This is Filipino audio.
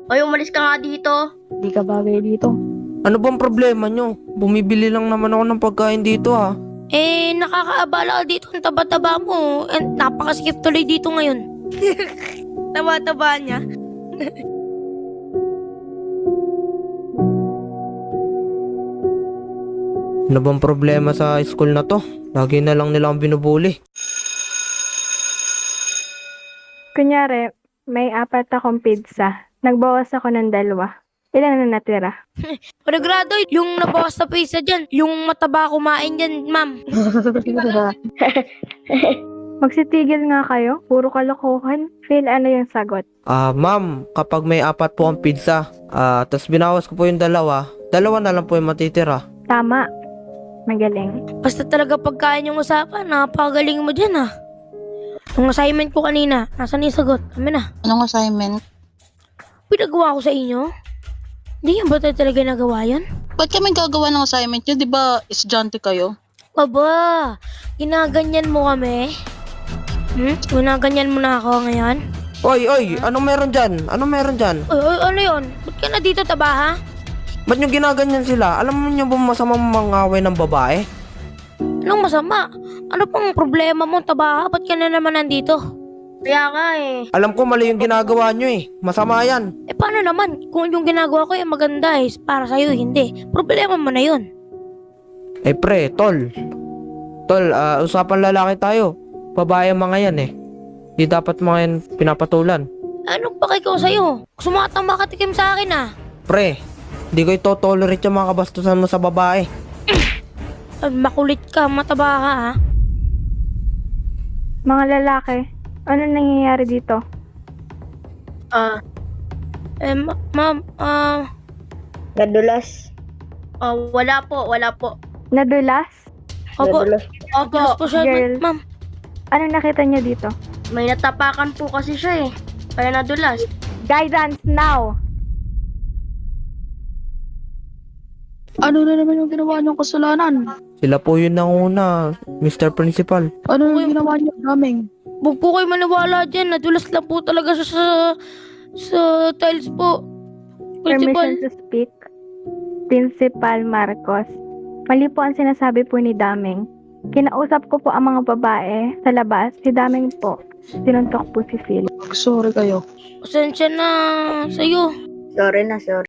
Oy, umalis ka nga dito. Di ka bagay dito. Ano bang problema nyo? Bumibili lang naman ako ng pagkain dito ha. Nakakaabala ka dito ang taba-taba mo. Napakasikip tuloy dito ngayon. Taba-taba niya. Ano bang problema sa school na to? Lagi na lang nila akong binubuli. Kunyari, may 4 akong pizza. Nagbawas ako ng 2. Ilan na natira? Panigurado, yung nabawas na pizza dyan, yung mataba kumain dyan, ma'am. Magsitigil nga kayo. Puro kalokohan. Phil, ano yung sagot? Ma'am, kapag may 4 po ang pizza, tapos binawas ko po yung 2, 2 na lang po yung matitira. Tama. Magaling. Basta talaga pagkain yung usapan, napakagaling mo dyan ah. Yung assignment ko kanina, nasan yung sagot? Kami na. Anong assignment? Pinagawa ko sa inyo? Hindi nga ba tayo talaga nagawa yan? Ba't kami gagawa ng assignment nyo? Di ba estudyante kayo? Aba, ginaganyan mo kami? Ginaganyan mo na ako ngayon? Oy, anong meron dyan? Anong meron dyan? Ano yun? Ba't ka na dito taba ha? Ba't nyo ginaganyan sila? Alam mo nyo ba masamang mangaway ng babae? Anong masama? Ano pang problema mo taba ha? Ba't ka na naman nandito? Kaya nga eh. Alam ko mali yung ginagawa nyo eh. Masama yan. Paano naman? Kung yung ginagawa ko yung maganda para sa'yo, hindi. Problema mo na yun. Pre, tol. Tol, usapan lalaki tayo. Babae ang mga yan eh. Di dapat mga yan pinapatulan. Anong pakay ko sa'yo? Sumatang makatikim sa akin ah. Pre, di ko ito tolerate yung mga kabastusan mo sa babae. Makulit ka, mataba ka ha. Mga lalaki, ano nangyayari dito? Ma'am, Nadulas. Wala po. Nadulas? opo, Opo. dulas po siya, Girl. ma'am. Ano nakita niyo dito? May natapakan po kasi siya eh. Kaya nadulas. Guidance now! Ano na naman yung ginawa niyong kasalanan? Sila po yun nanguna, Mr. Principal. Ano yung ginawa niyo daming? Huwag po kayo maniwala dyan. Nadulas lang po talaga siya sa tiles po. Principal. Permission to speak. Principal Marcos. Mali po ang sinasabi po ni Daming. Kinausap ko po ang mga babae sa labas. Si Daming po. Sinuntok po si Phil. Sorry kayo. Pasensya na sa'yo. Sorry na, sorry.